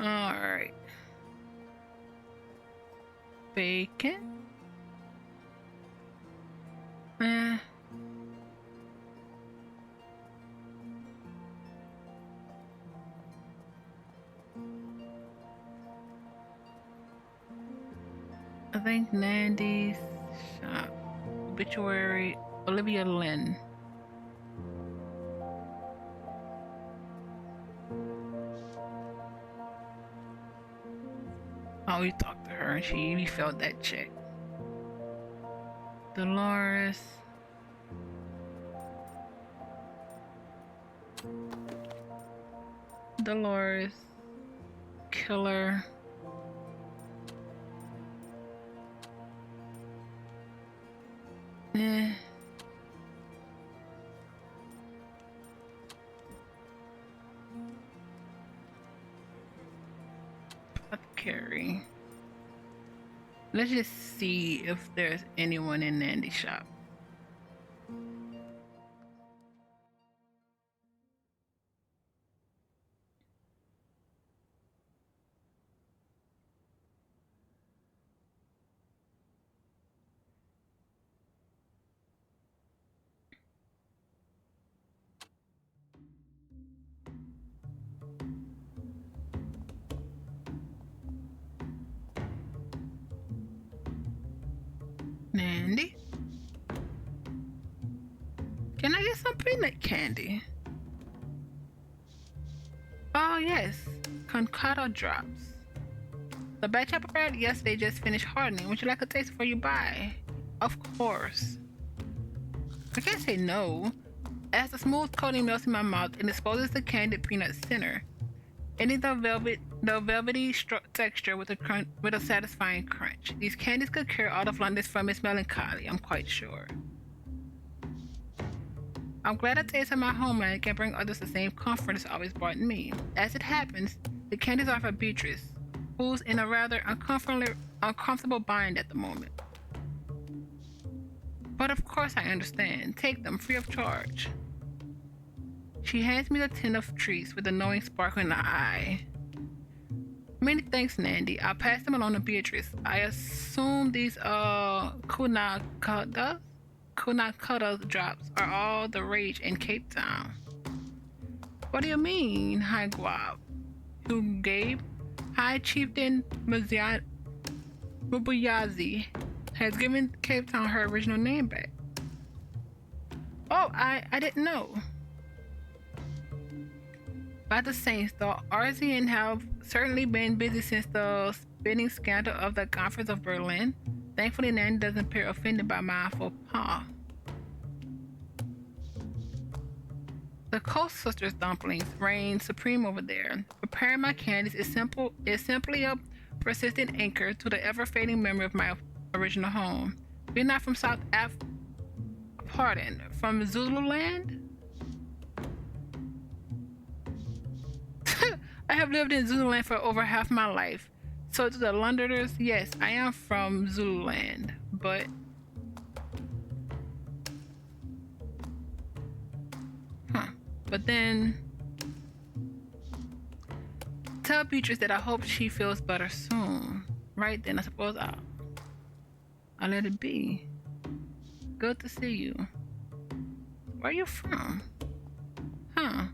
Alright. Bacon. Eh. I think Nandy's shop. Obituary. Olivia Lynn. Oh, we talked to her and she refilled that check. Dolores. Dolores. Killer. Eh. Apothecary. Let's just see if there's anyone in Nandy's shop. Nandy? Can I get some peanut candy? Oh yes, Concata drops. The batch I prepared yesterday just finished hardening. Would you like a taste before you buy? Of course. I can't say no. As the smooth coating melts in my mouth and exposes the candied peanut center, ending the velvety texture with a satisfying crunch. These candies could cure all of London's from its melancholy, I'm quite sure. I'm glad a taste of my homeland can bring others the same comfort it's always brought me. As it happens, the candies are for Beatrice, who's in a rather uncomfortable bind at the moment. But of course I understand. Take them free of charge. She hands me the tin of treats with a knowing sparkle in the eye. Many thanks, Nandy. I'll pass them along to Beatrice. I assume these kunakata drops are all the rage in Cape Town. What do you mean, High Guab? Who Gabe? High Chieftain Mubuyazi has given Cape Town her original name back. Oh, I didn't know. By the Saints, the Arzian have certainly been busy since the spinning scandal of the Conference of Berlin. Thankfully, Nanny doesn't appear offended by my faux pas. The Coast Sisters dumplings reign supreme over there. Preparing my candies is simply a persistent anchor to the ever-fading memory of my original home. We're not from from Zululand? I have lived in Zululand for over half my life. So to the Londoners, yes, I am from Zululand, but But then tell Beatrice that I hope she feels better soon. Right then, I suppose I'll let it be. Good to see you. Where are you from? Huh.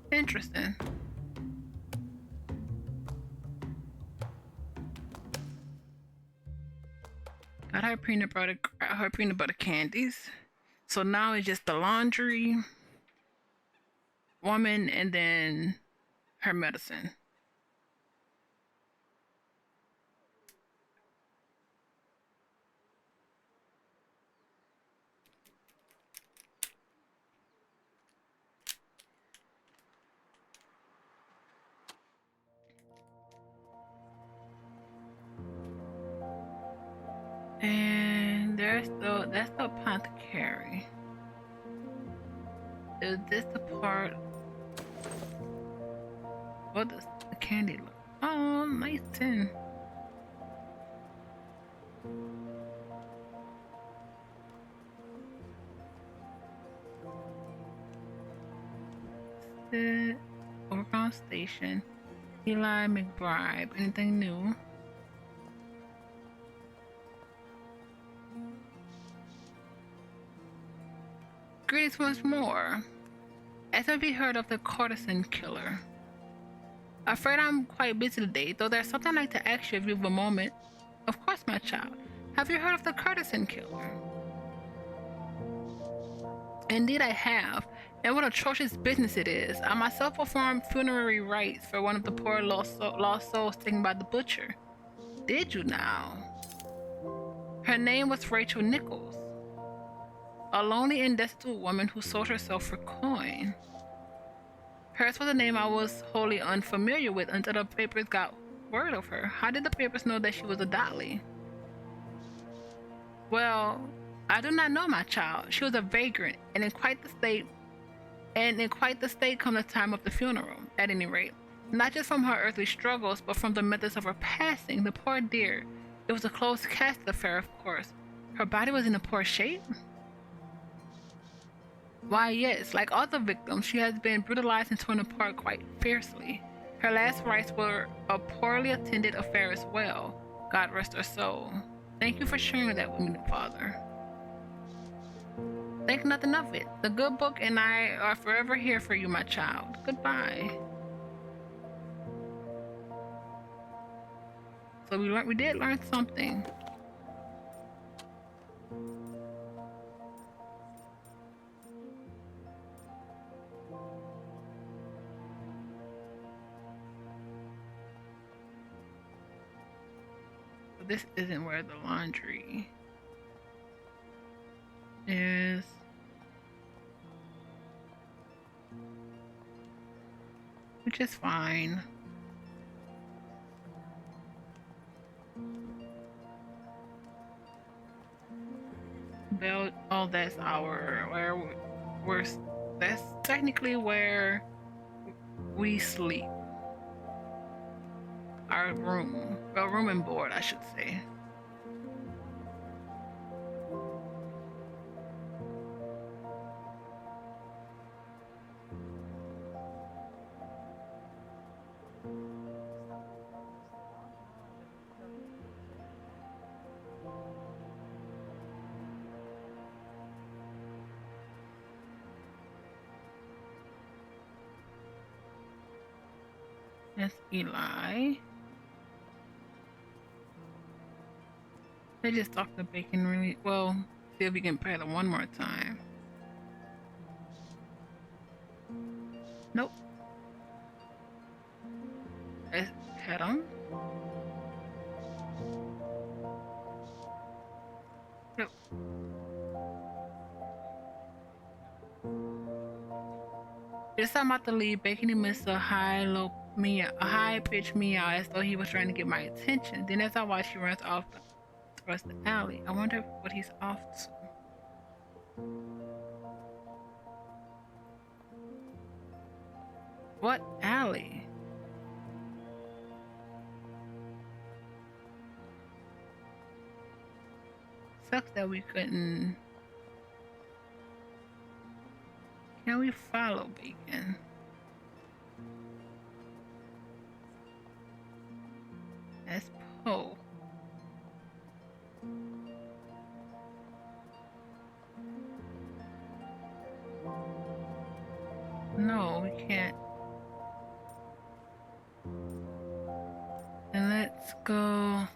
Interesting. Got her peanut butter candies. So now it's just the laundry woman and then her medicine. And that's the apothecary. Is this the part? What does the candy look? Oh, nice tin. visit Overground Station. Eli McBride. Anything new? Greetings once more. As have you heard of the courtesan killer? Afraid I'm quite busy today, though there's something I'd like to ask you if you have a moment. Of course, my child. Have you heard of the courtesan killer? Indeed, I have, and what atrocious business it is. I myself performed funerary rites for one of the poor lost souls taken by the butcher. Did you now? Her name was Rachel Nichols, a lonely and destitute woman who sold herself for coin. Hers was a name I was wholly unfamiliar with until the papers got word of her. How did the papers know that she was a Dolly? Well, I do not know, my child. She was a vagrant, and in quite the state come the time of the funeral, at any rate. Not just from her earthly struggles, but from the methods of her passing. The poor dear. It was a closed casket affair, of course. Her body was in a poor shape? Why, yes, like all the victims, she has been brutalized and torn apart quite fiercely. Her last rites were a poorly attended affair as well. God rest her soul. Thank you for sharing that with me, Father. Think nothing of it. The good book and I are forever here for you, my child. Goodbye. So we did learn something. But this isn't where the laundry is. Which is fine. Oh, that's that's technically where we sleep. Our room. Well, room and board, I should say. That's Eli. They just talked the bacon really well. See if we can pet him one more time. Nope. Let's pet him. Yep. Just I'm about to leave, Bacon emits a high-pitched meow as though he was trying to get my attention. Then as I watch, he runs off towards the alley. I wonder what he's off to. What alley? Sucks that we couldn't. Can we follow Bacon? That's Poe. No, we can't. And let's go.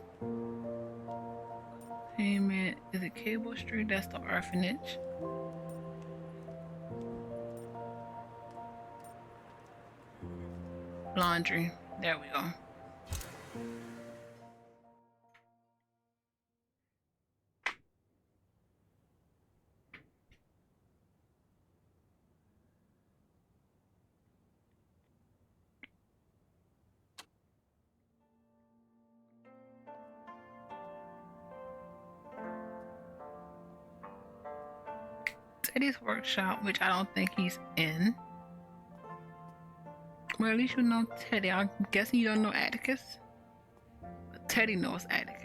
Payment. Is it Cable Street? That's the orphanage. Laundry. There we go. Teddy's workshop, which I don't think he's in. Well, at least you know Teddy. I'm guessing you don't know Atticus. But Teddy knows Atticus.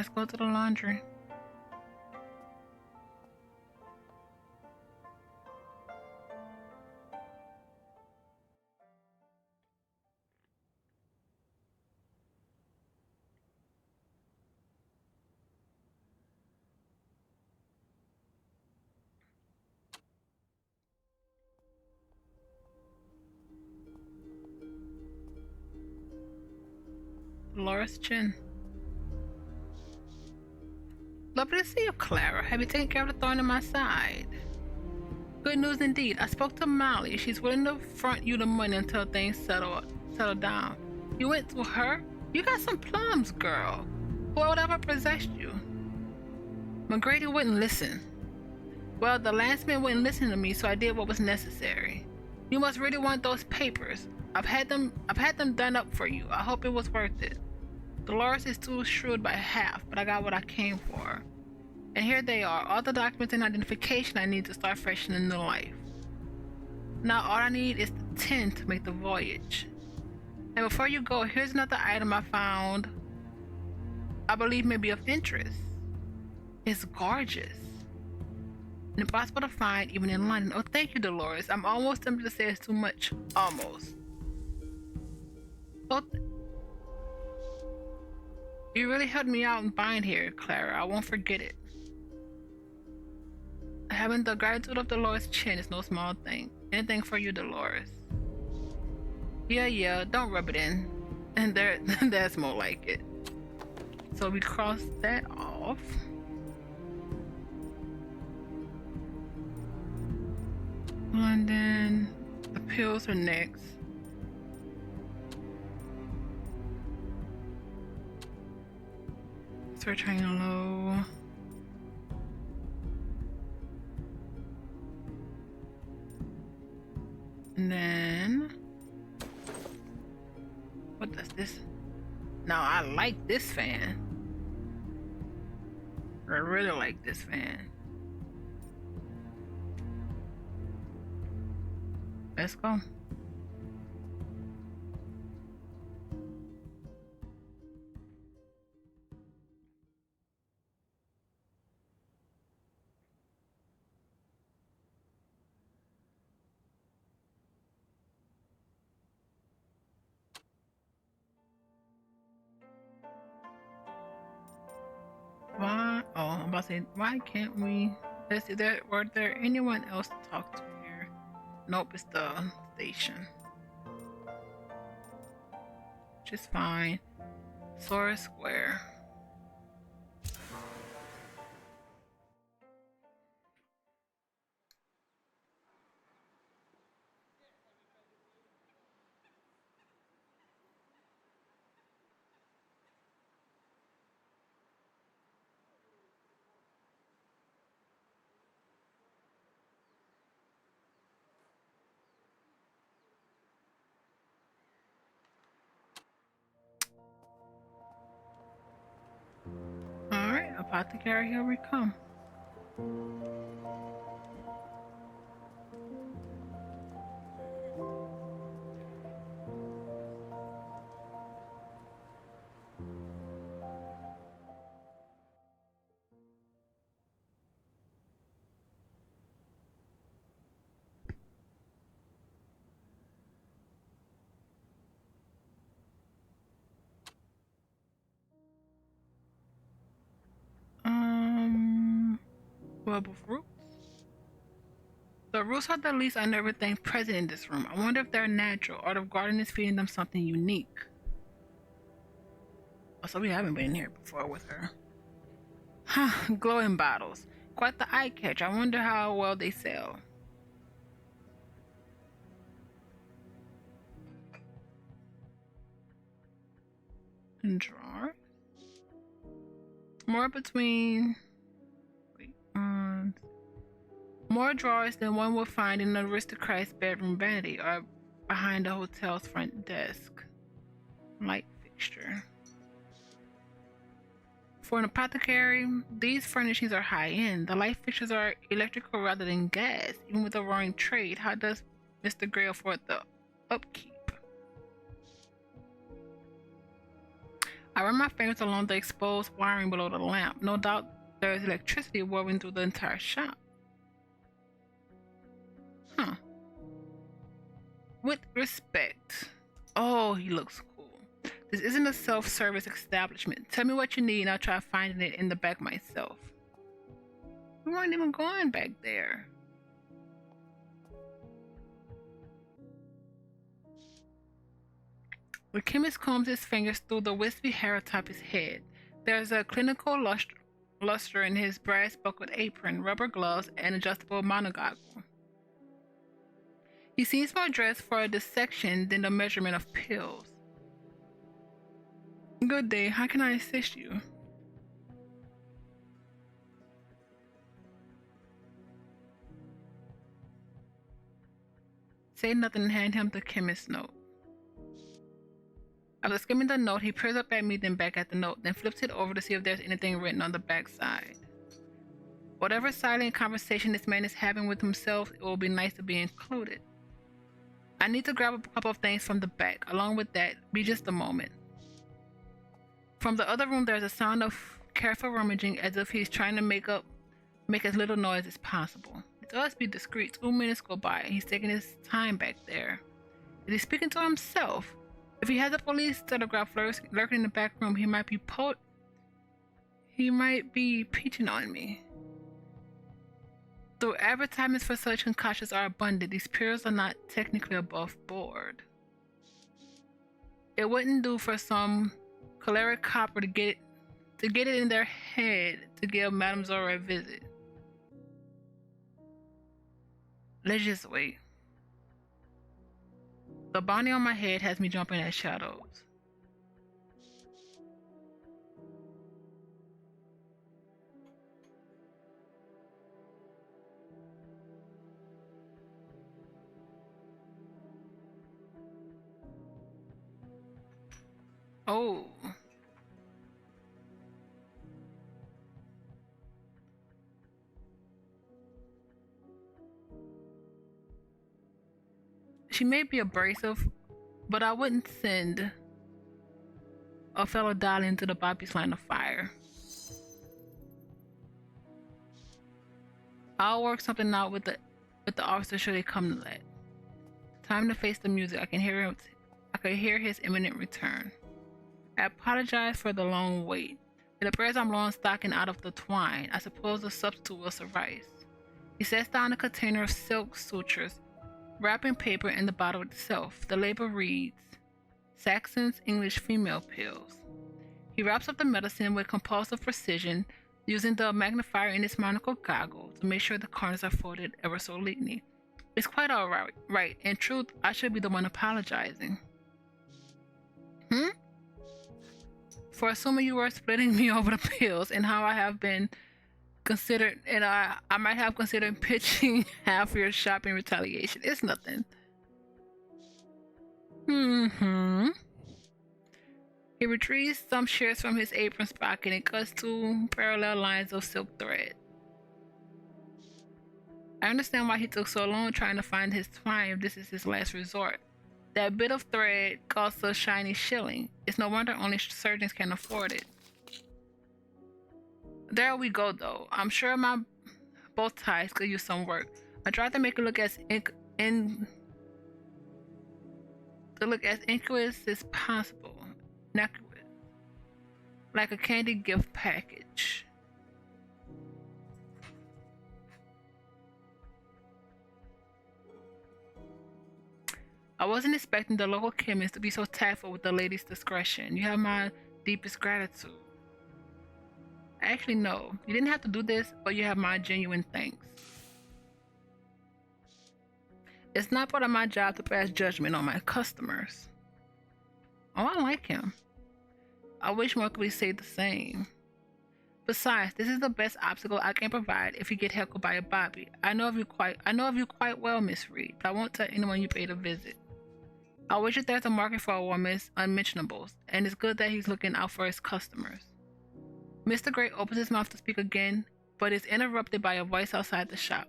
Let's go to the laundry. Laura's chin. Lovely to see you, Clara. Have you taken care of the thorn in my side? Good news indeed. I spoke to Molly. She's willing to front you the money until things settle down. You went to her? You got some plums, girl. Who would ever possessed you? McGrady wouldn't listen. Well, the landsman wouldn't listen to me, so I did what was necessary. You must really want those papers. I've had them done up for you. I hope it was worth it. Dolores is too shrewd by half, but I got what I came for. And here they are, all the documents and identification I need to start fresh in a new life. Now all I need is the tin to make the voyage. And before you go, here's another item I found I believe may be of interest. It's gorgeous. And impossible to find even in London. Oh, thank you, Dolores. I'm almost tempted to say it's too much. Almost. Oh, you really helped me out in buying here, Clara. I won't forget it. Having the gratitude of Dolores' chin is no small thing. Anything for you, Dolores. Yeah, don't rub it in. And that's more like it. So we cross that off. And then the pills are next. Search hanging low. And then what does this? Now I like this fan. I really like this fan. Let's go. Why? Oh, I'm about to say, why can't we? Let's see, were there anyone else to talk to here? Nope, it's the station. Which is fine. Sora Square. Alright, apothecary, here we come. Web of roots. The roots are the least unnerving thing present in this room. I wonder if they're natural or if garden is feeding them something unique. Oh, so we haven't been here before with her. Huh, glowing bottles. Quite the eye catch. I wonder how well they sell. And drawer. More between... more drawers than one would find in an aristocrat's bedroom vanity or behind the hotel's front desk. Light fixture. For an apothecary, these furnishings are high-end. The light fixtures are electrical rather than gas. Even with a roaring trade, how does Mr. Gray afford the upkeep? I I run my fingers along the exposed wiring below the lamp. No doubt there is electricity woven through the entire shop. Huh. With respect. Oh, he looks cool. This isn't a self-service establishment. Tell me what you need and I'll try finding it in the back myself. We weren't even going back there. The chemist combs his fingers through the wispy hair atop his head. There's a clinical luster in his brass buckled apron, rubber gloves, and adjustable monogoggle. He seems more dressed for a dissection than the measurement of pills. Good day, how can I assist you? Say nothing and hand him the chemist's note. After skimming the note, he peers up at me, then back at the note, then flips it over to see if there's anything written on the back side. Whatever silent conversation this man is having with himself, it will be nice to be included. I need to grab a couple of things from the back. Along with that, be just a moment. From the other room, there's a sound of careful rummaging as if he's trying to make as little noise as possible. It does be discreet. 2 minutes go by and he's taking his time back there. Is he speaking to himself? If he has a police telegraph lurking in the back room, he might be peaching on me. Though advertisements for such concoctions are abundant, these pills are not technically above board. It wouldn't do for some choleric copper to get it in their head to give Madame Zora a visit. Let's just wait. The bounty on my head has me jumping at shadows. Oh. She may be abrasive, but I wouldn't send a fellow darling into the Bobby's line of fire. I'll work something out with the officer should they come to that. Time to face the music. I can hear his imminent return. I apologize for the long wait. It appears I'm low on stock and out of the twine. I suppose the substitute will suffice. He sets down a container of silk sutures, wrapping paper, and the bottle itself. The label reads, Saxon's English Female Pills. He wraps up the medicine with compulsive precision, using the magnifier in his monocle goggle to make sure the corners are folded ever so neatly. It's quite alright, right? In truth, I should be the one apologizing. For assuming you were splitting me over the pills and how I have been considered, and I might have considered pitching half of your shopping retaliation. It's nothing. He retrieves some shears from his apron's pocket and cuts 2 parallel lines of silk thread. I understand why he took so long trying to find his twine if this is his last resort. That bit of thread costs a shiny shilling. It's no wonder only surgeons can afford it. There we go though. I'm sure my bow ties could use some work. I tried to make it look as innocuous as possible. Like a candy gift package. I wasn't expecting the local chemist to be so tactful with the lady's discretion. You have my deepest gratitude. Actually, no. You didn't have to do this, but you have my genuine thanks. It's not part of my job to pass judgment on my customers. Oh, I like him. I wish more could be said the same. Besides, this is the best obstacle I can provide if you get heckled by a Bobby. I know of you quite well, Miss Reed, but I won't tell anyone you paid a visit. I wish that there's a market for a woman's unmentionables, and it's good that he's looking out for his customers. Mr. Gray opens his mouth to speak again, but is interrupted by a voice outside the shop.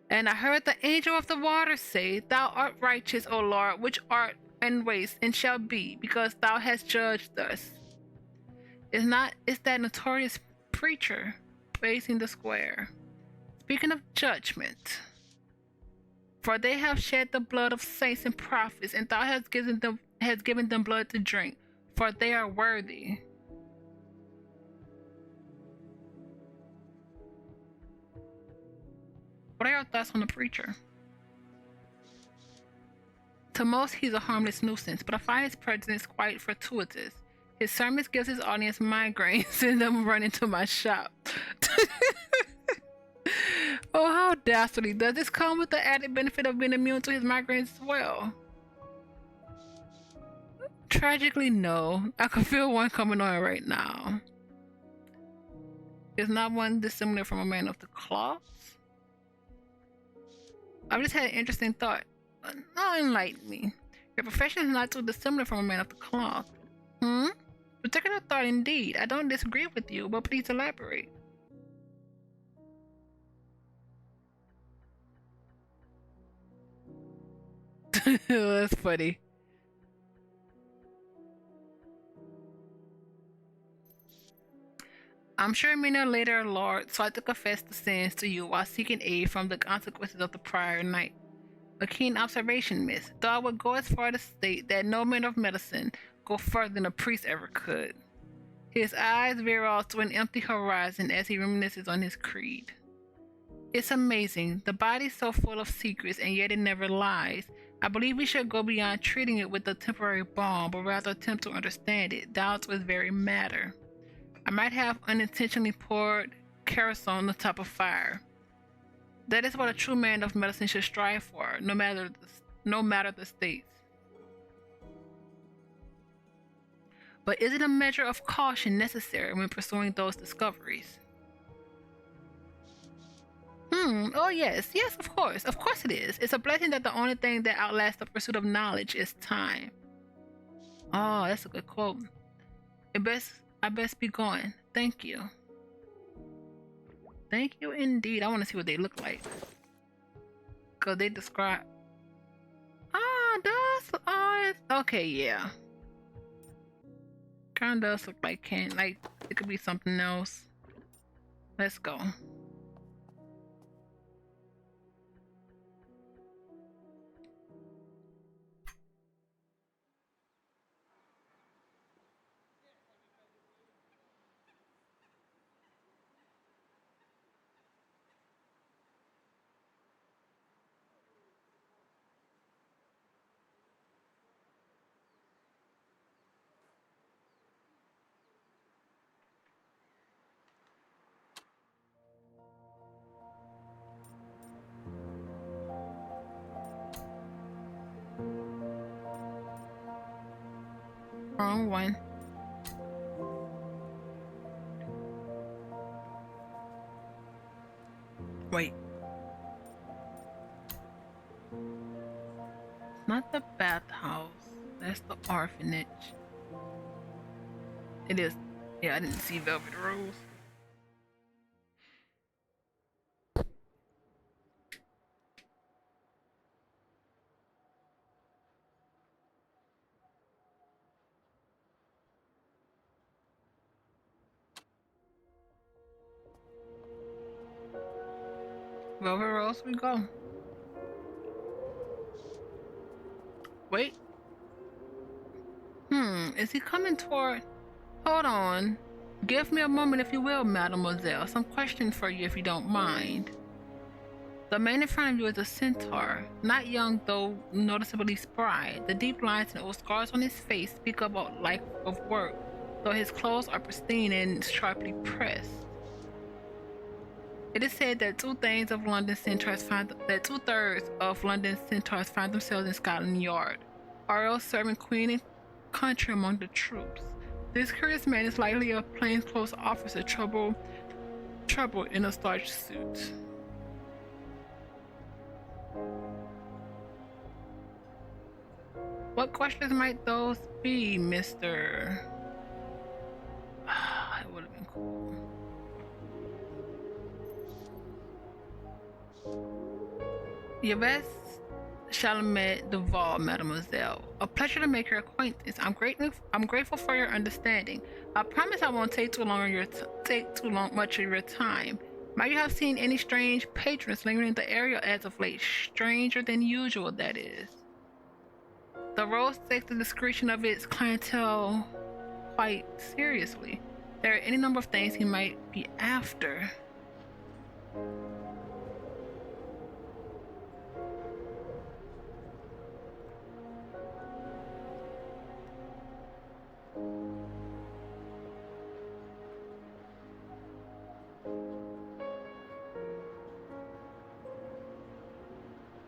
And I heard the angel of the water say, Thou art righteous, O Lord, which art and waste, and shall be, because thou hast judged us. It's that notorious preacher facing the square. Speaking of judgment, for they have shed the blood of saints and prophets, and thou hast given them blood to drink, for they are worthy. What are your thoughts on the preacher? To most, he's a harmless nuisance, but I find his presence quite fortuitous. His sermons gives his audience migraines and them running to my shop. Oh, how dastardly. Does this come with the added benefit of being immune to his migraines as well? Tragically, no. I can feel one coming on right now. Is not one dissimilar from a man of the cloth? I've just had an interesting thought. Now enlighten me. Your profession is not too dissimilar from a man of the cloth. Particular thought indeed. I don't disagree with you, but please elaborate. That's funny. I'm sure many a later Lord sought to confess the sins to you while seeking aid from the consequences of the prior night. A keen observation, miss, though I would go as far to state that no man of medicine go further than a priest ever could. His eyes veer off to an empty horizon as he reminisces on his creed. It's amazing, the body's so full of secrets and yet it never lies. I believe we should go beyond treating it with a temporary balm, but rather attempt to understand it, down to its very matter. I might have unintentionally poured kerosene on the top of fire. That is what a true man of medicine should strive for, no matter the stakes. But is it a measure of caution necessary when pursuing those discoveries? Oh yes, of course it is. It's a blessing that the only thing that outlasts the pursuit of knowledge is time. Oh, that's a good quote. I best be going. Thank you. Thank you indeed. I want to see what they look like. Cause they describe. Okay, yeah. Kinda does look like it could be something else. Let's go. Wrong one. Wait. It's not the bathhouse. That's the orphanage. It is. Yeah, I didn't see Velvet Rose. Velvet Rose, we go. Wait. Is he coming toward... Hold on. Give me a moment if you will, mademoiselle. Some questions for you if you don't mind. The man in front of you is a centaur. Not young, though noticeably spry. The deep lines and old scars on his face speak about life of work, though his clothes are pristine and sharply pressed. It is said that two-thirds of London centaurs find themselves in Scotland Yard, or else serving queen and country among the troops. This curious man is likely a plainclothes officer troubled in a starched suit. What questions might those be, Mr. It would have been cool. Your best Chalamet Duval, mademoiselle. A pleasure to make your acquaintance. I'm grateful for your understanding. I promise I won't take too much of your time. Might you have seen any strange patrons lingering in the area as of late? Stranger than usual, that is. The rose takes the discretion of its clientele quite seriously. There are any number of things he might be after.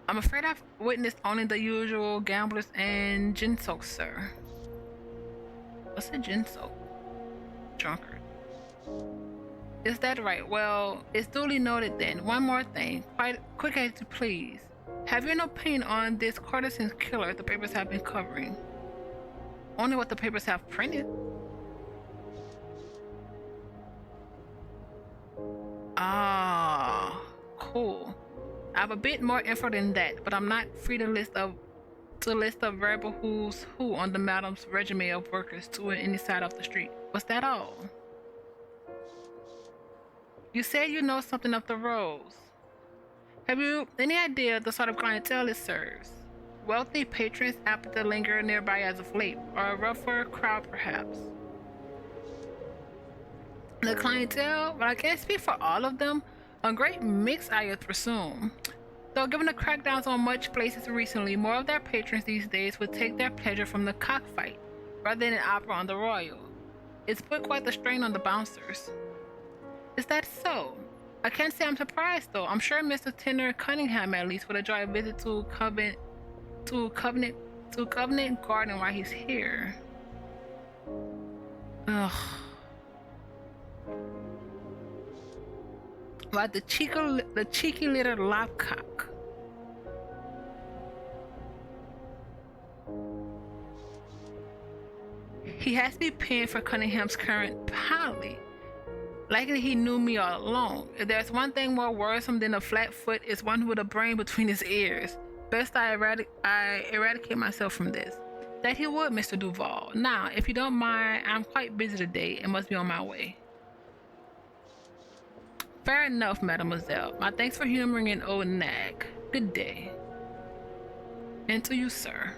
I'm afraid I've witnessed only the usual gamblers and ginsok, sir. What's a ginsok? Drunkard. Is that right? Well, it's duly noted then. One more thing, quite quick as you please. Have you an opinion on this courtesan's killer the papers have been covering? Only what the papers have printed. Ah, cool. I have a bit more info than that, but I'm not free to list of verbal who's who on the madam's resume of workers to any side of the street. Was that all? You said you know something of the Rose. Have you any idea the sort of clientele it serves? Wealthy patrons apt to linger nearby as of late, or a rougher crowd perhaps? The clientele, but I can't speak for all of them. A great mix, I would presume. Though given the crackdowns on much places recently, more of their patrons these days would take their pleasure from the cockfight, rather than an opera on the Royal. It's put quite the strain on the bouncers. Is that so? I can't say I'm surprised though. I'm sure Mr. Tenner Cunningham at least would enjoy a visit to Covenant Garden while he's here. Ugh. Like the cheeky little lopcock. He has to be paying for Cunningham's current poly. Likely he knew me all along. If there's one thing more worrisome than a flat foot, it's one with a brain between his ears. Best I eradicate myself from this. That he would, Mr. Duval. Now, if you don't mind, I'm quite busy today and must be on my way. Fair enough, mademoiselle. My thanks for humoring an old nag. Good day. And to you, sir.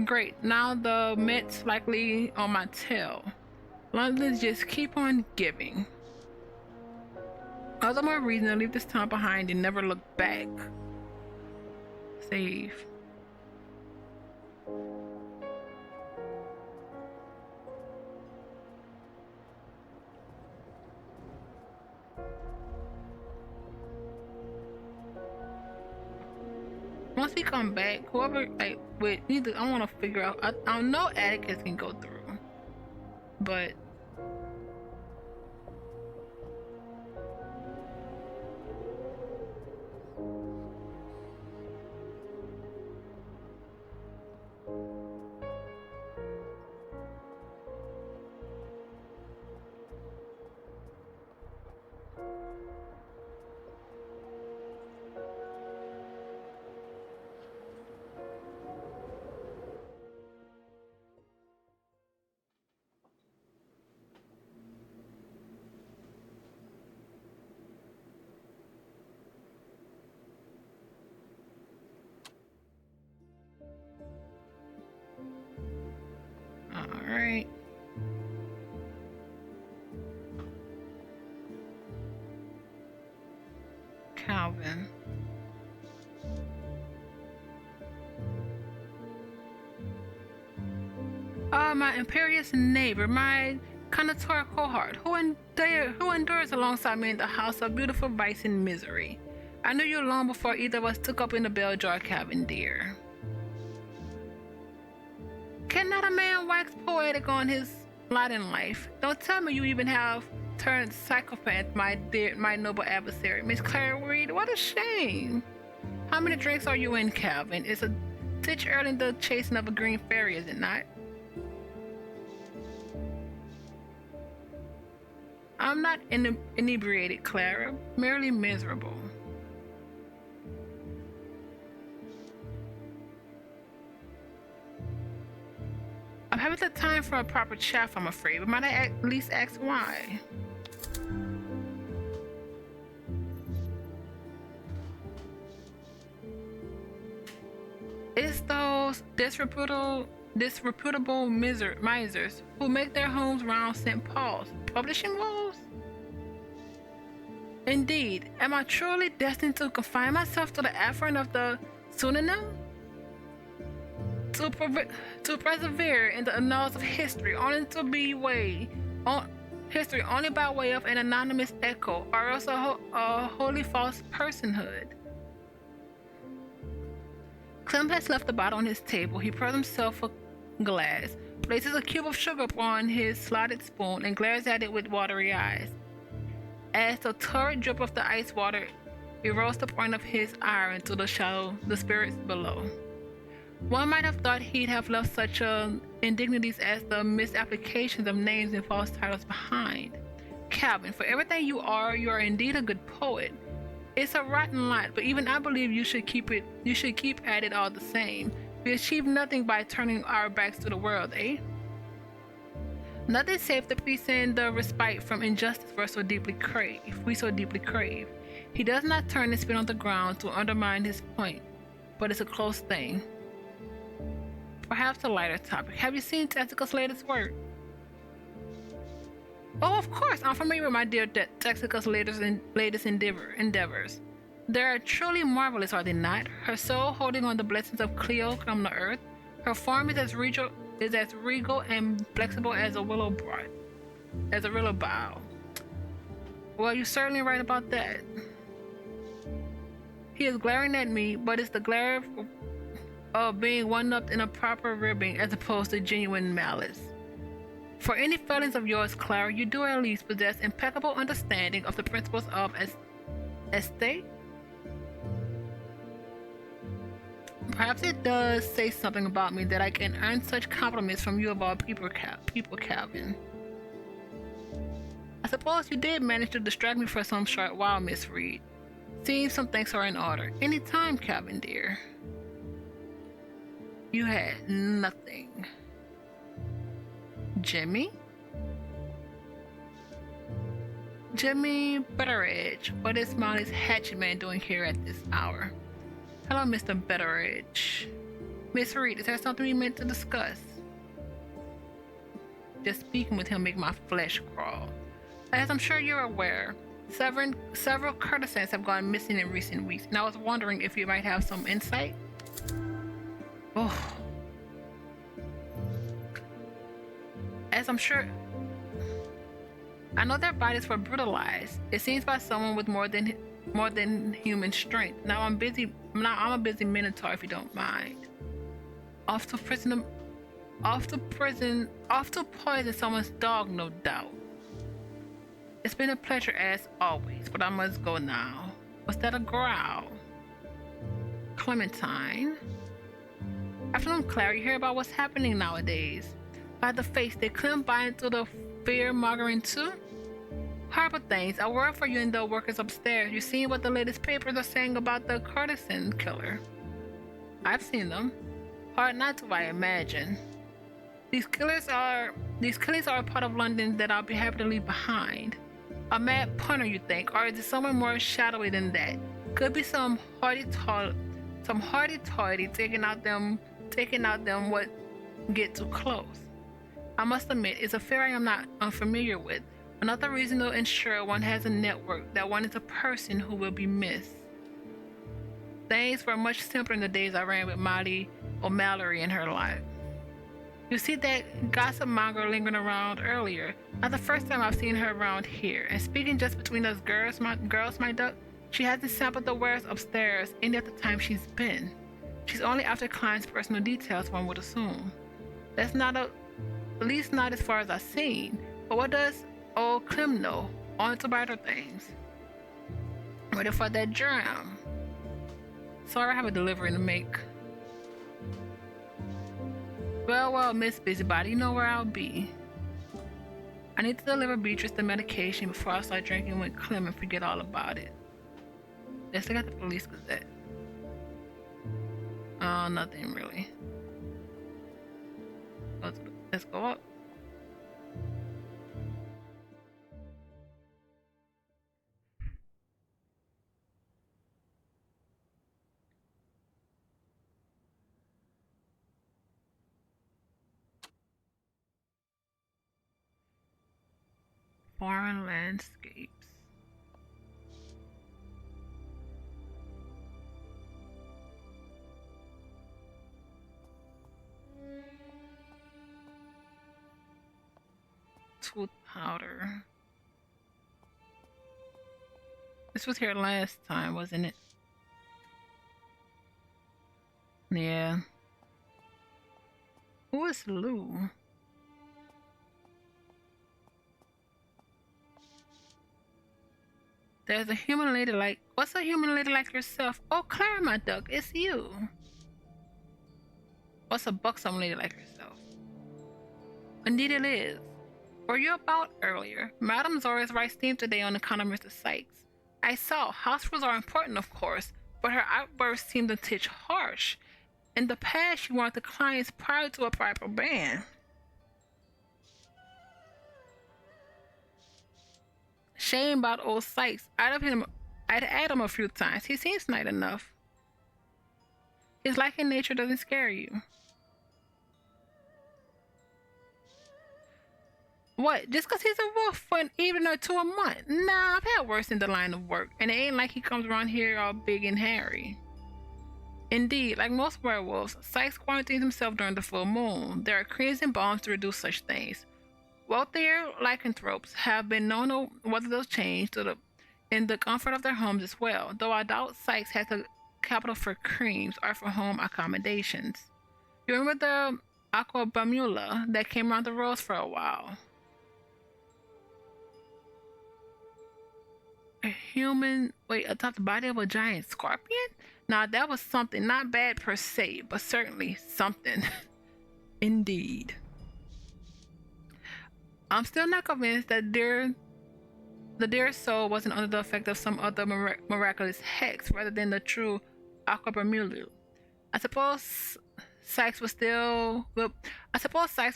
Great. Now the Met's likely on my tail. London's just keep on giving. All the more reason to leave this town behind and never look back. Save. Once we come back, whoever I want to figure out. I know Atticus can go through, but alright. Calvin. My imperious neighbor, my connoisseur cohort, who endures alongside me in the house of beautiful vice and misery. I knew you long before either of us took up in the Belljar cabin, dear. Cannot a man wax poetic on his lot in life? Don't tell me you even have turned psychopath, my noble adversary. Miss Clara Reed, what a shame. How many drinks are you in, Calvin? It's a stitch early in the chasing of a green fairy, is it not? I'm not inebriated, Clara, merely miserable. I'm having the time for a proper chat, I'm afraid, but might I at least ask why? It's those disreputable misers who make their homes around St. Paul's publishing walls? Indeed, am I truly destined to confine myself to the affront of the pseudonym? To persevere in the annals of history only to be history only by way of an anonymous echo, or else a wholly false personhood. Clem has left the bottle on his table. He pours himself a glass, places a cube of sugar upon his slotted spoon, and glares at it with watery eyes. As the torrid drip of the ice water erodes the point of his ire into the spirits below. One might have thought he'd have left such indignities as the misapplications of names and false titles behind. Calvin, for everything you are indeed a good poet. It's a rotten lot, but even I believe you should keep at it all the same. We achieve nothing by turning our backs to the world, eh? Nothing save the peace and the respite from injustice we so deeply crave. He does not turn and spit on the ground to undermine his point, but it's a close thing. Perhaps a lighter topic. Have you seen Texicus' latest work? Oh, of course, I'm familiar with my dear Texicus' latest endeavors. They are truly marvelous, are they not? Her soul holding on the blessings of Cleo from the earth. Her form is as regal and flexible as a willow bough. Well, you're certainly right about that. He is glaring at me, but it's the glare of being one-upped in a proper ribbing as opposed to genuine malice. For any failings of yours, Clara, you do at least possess impeccable understanding of the principles of estate. Perhaps it does say something about me that I can earn such compliments from you of all people, Calvin. I suppose you did manage to distract me for some short while, Miss Reed. Seems some things are in order. Any time, Calvin, dear. You had nothing. Jimmy Betteridge, what is Molly's hatchet man doing here at this hour? Hello, Mr. Betteridge. Miss Reed, is there something we meant to discuss? Just speaking with him make my flesh crawl. As I'm sure you're aware, several courtesans have gone missing in recent weeks, and I was wondering if you might have some insight. Oh. As I'm sure, I know their bodies were brutalized. It seems by someone with more than human strength. Now I'm a busy minotaur, if you don't mind. Off to poison someone's dog, no doubt. It's been a pleasure as always, but I must go now. Was that a growl? Clementine. Afternoon, Claire. You hear about what's happening nowadays? By the face, they couldn't buy into the fear-mongering too? Horrible things. A word for you and the workers upstairs. You seen what the latest papers are saying about the courtesan killer? I've seen them. Hard not to, I imagine. These killers are a part of London that I'll be happy to leave behind. A mad punter, you think, or is it someone more shadowy than that? Could be some hardy-toity taking out them what get too close. I must admit, it's a fear I am not unfamiliar with. Another reason to ensure one has a network, that one is a person who will be missed. Things were much simpler in the days I ran with Molly O'Mallory in her life. You see that gossip monger lingering around earlier. Not the first time I've seen her around here. And speaking just between us girls, my duck, she hasn't sampled the wares upstairs any of the time she's been. She's only after clients' personal details, one would assume. That's not at least not as far as I've seen. But what does old Clem know? On to brighter things. Ready for that dram. Sorry, I have a delivery to make. Well, Miss Busybody, you know where I'll be. I need to deliver Beatrice the medication before I start drinking with Clem and forget all about it. Let's look at the police gazette. Oh, nothing really. Let's go up. Foreign landscapes. Tooth powder. This was here last time, wasn't it? Yeah. Who is Lou? There's a human lady like... What's a human lady like yourself? Oh, Clara, my duck, it's you. What's a buxom lady like yourself? Indeed it is. Were you about earlier? Madame Zora's right steam today on account of Mr. Sykes. I saw. Hospitals are important, of course, but her outburst seemed a titch harsh. In the past, she wanted the clients prior to a proper ban. Shame about old Sykes. I'd add him a few times. He seems nice enough. His liking nature doesn't scare you. What? Just because he's a wolf for an evening or two a month? Nah, I've had worse in the line of work, and it ain't like he comes around here all big and hairy. Indeed, like most werewolves, Sykes quarantines himself during the full moon. There are creams and balms to reduce such things. Wealthier lycanthropes have been known to weather those change in the comfort of their homes as well, though I doubt Sykes has the capital for creams or for home accommodations. You remember the aquabamula that came around the roads for a while? A human, wait, atop the body of a giant scorpion? Now that was something, not bad per se, but certainly something. Indeed. I'm still not convinced that the dear soul wasn't under the effect of some other miraculous hex rather than the true aquabamulu. I suppose Sykes will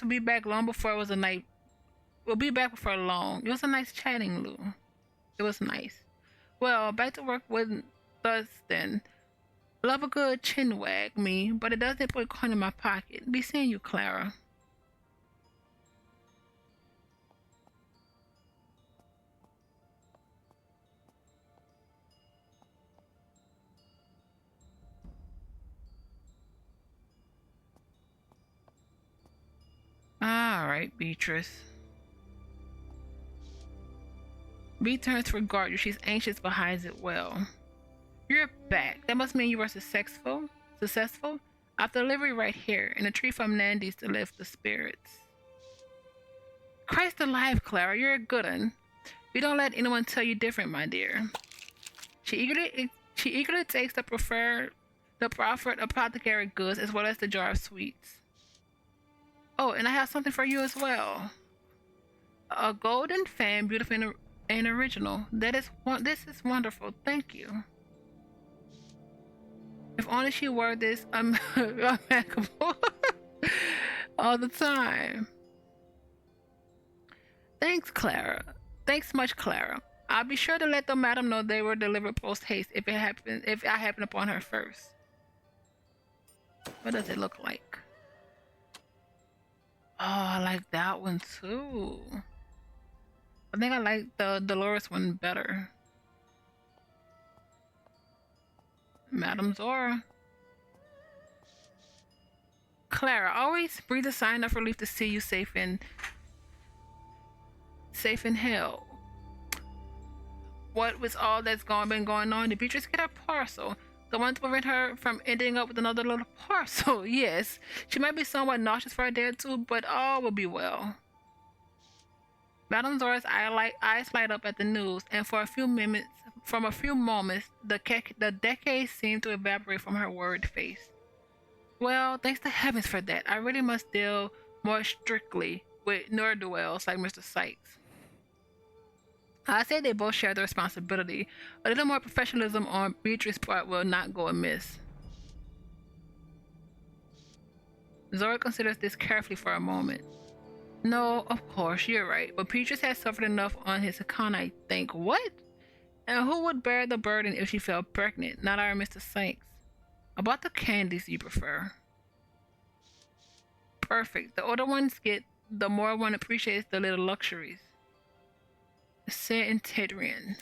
be back long before it was a night. We'll be back before long. It was a nice chatting, Lou. It was nice. Well, back to work with us then. Love a good chin wag, me, but it doesn't put a coin in my pocket. Be seeing you, Clara. Alright, Beatrice. B turns to regard you. She's anxious but hides it well. You're back. That must mean you were successful? I've delivery right here, and a tree from Nandy's to lift the spirits. Christ alive, Clara, you're a good un. We don't let anyone tell you different, my dear. She eagerly takes the proffered apothecary goods as well as the jar of sweets. Oh, and I have something for you as well. A golden fan, beautiful and original. This is wonderful. Thank you. If only she wore this impeccable all the time. Thanks, Clara. Thanks much, Clara. I'll be sure to let the madam know they were delivered post haste if I happen upon her first. What does it look like? Oh, I like that one too. I think I like the Dolores one better. Madame Zora. Clara, always breathe a sign of relief to see you safe in hell. What with all that's been going on, did Beatrice get her parcel? The one to prevent her from ending up with another little parcel. Yes, she might be somewhat nauseous for a day or two, but all will be well. Madame Zora's eyes light up at the news, and for a few moments, the decades seemed to evaporate from her worried face. Well, thanks to heavens for that. I really must deal more strictly with ne'er-do-wells like Mr. Sykes. I say they both share the responsibility. A little more professionalism on Beatrice's part will not go amiss. Zora considers this carefully for a moment. No, of course, you're right. But Peaches has suffered enough on his account, I think. What? And who would bear the burden if she fell pregnant? Not our Mr. Sanks. About the candies you prefer. Perfect. The older ones get, the more one appreciates the little luxuries. Intertwine.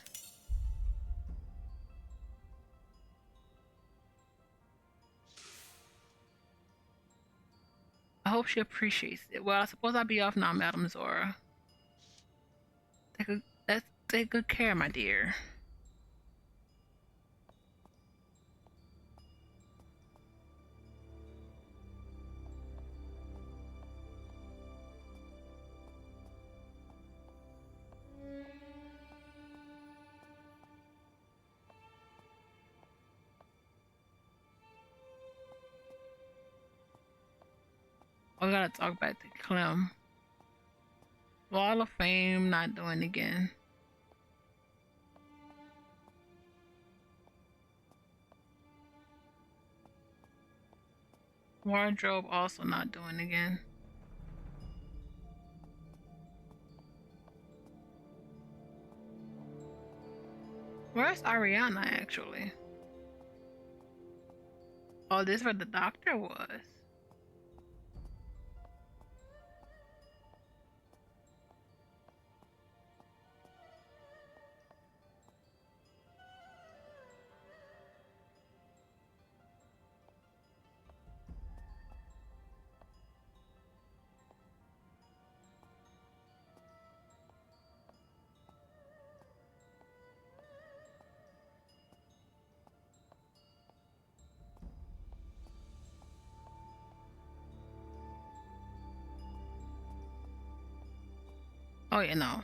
I hope she appreciates it. Well, I suppose I'll be off now, Madam Zora. Take good care, my dear. I gotta talk back to Clem. Wall of Fame not doing again. Wardrobe also not doing again. Where's Ariana actually? Oh, this is where the doctor was. Oh yeah, no.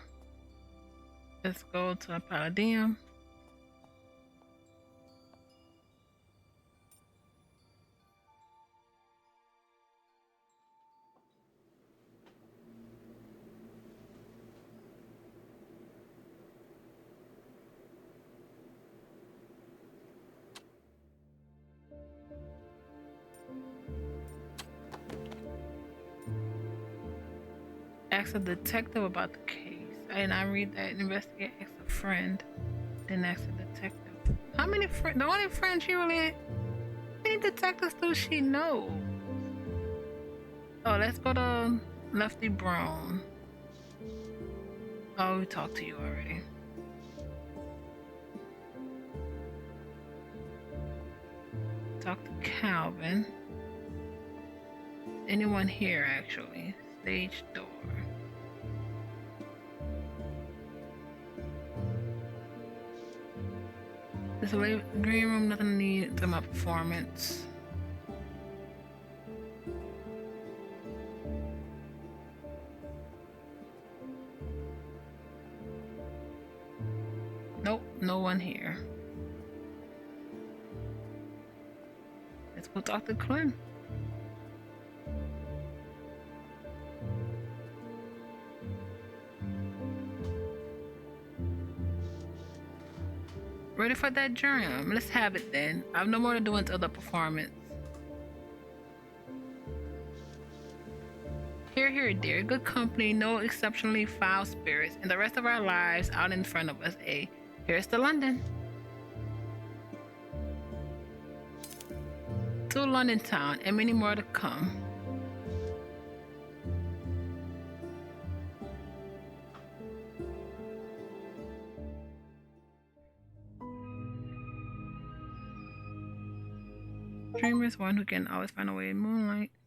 Let's go to a Palladium. Ask a detective about the case. I did not read that. Investigate. Ask a friend. Then ask a detective. How many friends? The only friend she really. How many detectives do she know? Oh, let's go to Lefty Brown. Oh, we talked to you already. Talk to Calvin. Anyone here actually? Stage door. This green room doesn't need to my performance. Nope, no one here. Let's go talk to Clem. Ready for that dream? Let's have it then. I have no more to do until the performance. Here, dear. Good company, no exceptionally foul spirits, and the rest of our lives out in front of us. Here's to London. To London town, and many more to come. Dreamer is one who can always find a way in moonlight.